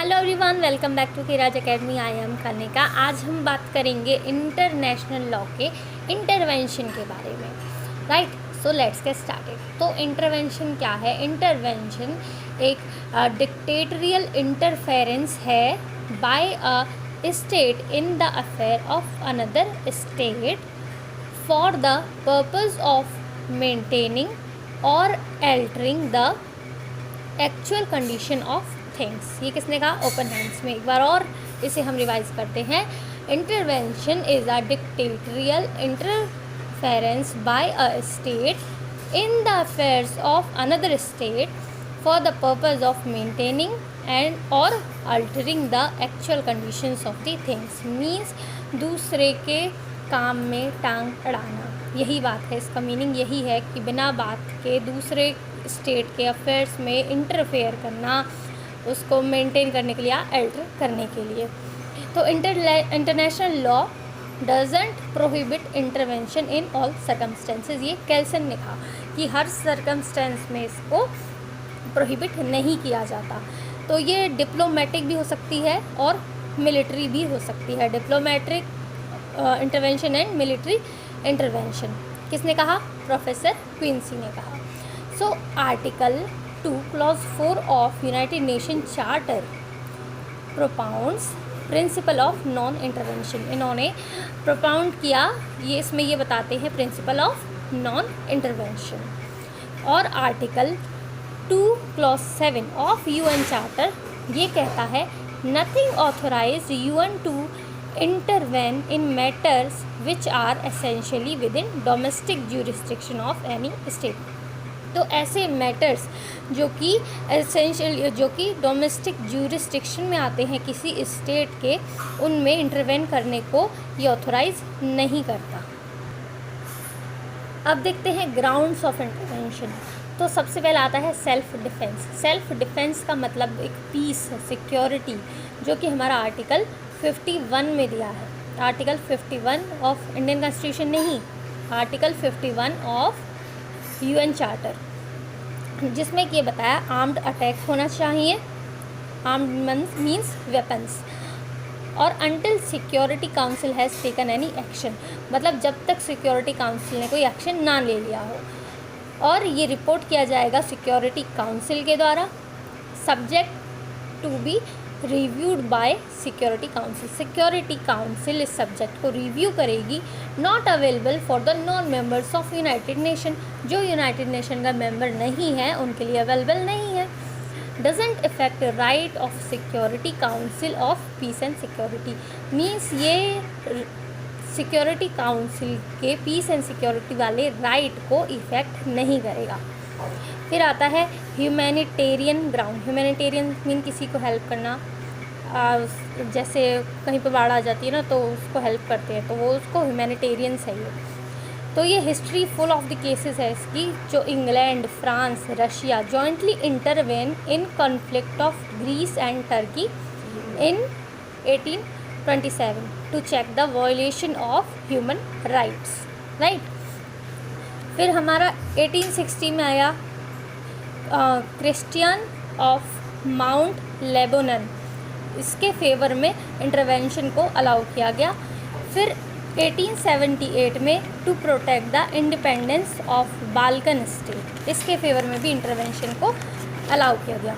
Hello everyone, welcome back to Kiraj academy. I am Kanika. आज हम बात करेंगे इंटरनेशनल लॉ के इंटरवेंशन के बारे में। Right, so let's get started. तो इंटरवेंशन क्या है? इंटरवेंशन एक डिक्टेटोरियल इंटरफेरेंस है by a state in the affair of another state for the purpose of maintaining or altering the actual condition of things. ये किसने कहा? ओपन हैंड्स में। एक बार और इसे हम रिवाइज करते हैं। Intervention is a dictatorial interference by a state in the affairs of another state for the purpose of maintaining and or altering the actual conditions of the things. Means दूसरे के काम में टांग अड़ाना, यही बात है। इसका मीनिंग यही है कि बिना बात के दूसरे स्टेट के अफेयर्स में इंटरफेयर करना, उसको मेंटेन करने के लिए या अल्टर करने के लिए। तो international law doesn't prohibit intervention in all circumstances. ये केल्सन ने कहा कि हर सर्कमस्टेंस में इसको प्रोहिबिट नहीं किया जाता। तो ये डिप्लोमेटिक भी हो सकती है और मिलिट्री भी हो सकती है। Diplomatic intervention and military intervention. किसने कहा? प्रोफेसर क्विंसी ने कहा। So article 2 clause 4 of United Nation charter propounds principle of non intervention. इन्होंने प्रोपाउंड किया, ये इसमें ये बताते हैं प्रिंसिपल ऑफ नॉन इंटरवेंशन। और article 2 clause 7 of UN charter ये कहता है nothing authorise UN to intervene in matters which are essentially within domestic jurisdiction of any state। तो ऐसे मैटर्स जो कि एसेंशियल, जो कि डोमेस्टिक ज्यूरिस्डिक्शन में आते हैं किसी स्टेट के, उनमें इंटरवेन करने को ये ऑथोराइज नहीं करता। अब देखते हैं ग्राउंड्स ऑफ इंटरवेंशन। तो सबसे पहले आता है सेल्फ डिफेंस। सेल्फ डिफेंस का मतलब एक पीस, सिक्योरिटी, जो कि हमारा आर्टिकल 51 में दिया है। आर्टिकल 51 ऑफ इंडियन कॉन्स्टिट्यूशन नहीं, आर्टिकल 51 ऑफ यूएन चार्टर, जिसमें ये बताया आर्म्ड अटैक होना चाहिए। Armed means weapons. और until security council has taken any action, मतलब जब तक सिक्योरिटी काउंसिल ने कोई एक्शन ना ले लिया हो। और ये रिपोर्ट किया जाएगा सिक्योरिटी काउंसिल के द्वारा, subject to be reviewed by Security Council. Security Council इस सब्जेक्ट को रिव्यू करेगी। Not available for the non members of United Nation, जो यूनाइटेड नेशन का मेंबर नहीं है उनके लिए अवेलेबल नहीं है। Doesn't effect right of Security Council of peace and security. Means ये सिक्योरिटी काउंसिल के पीस एंड सिक्योरिटी वाले राइट को इफ़ेक्ट नहीं करेगा। फिर आता है ह्यूमैनिटेरियन ग्राउंड। ह्यूमैनिटेरियन मीन किसी को हेल्प करना, जैसे कहीं पर बाढ़ आ जाती है ना, तो उसको हेल्प करते हैं, तो वो उसको ह्यूमैनिटेरियन सही है। तो ये history full of the cases है इसकी, जो England, France, Russia jointly intervene in conflict of Greece and Turkey in 1827 to check the violation of human rights. Right, फिर हमारा 1860 में आया क्रिश्चियन ऑफ माउंट लेबोनन। इसके फेवर में इंटरवेंशन को अलाउ किया गया। फिर 1878 में to protect the independence of Balkan state, इसके फेवर में भी इंटरवेंशन को अलाउ किया गया।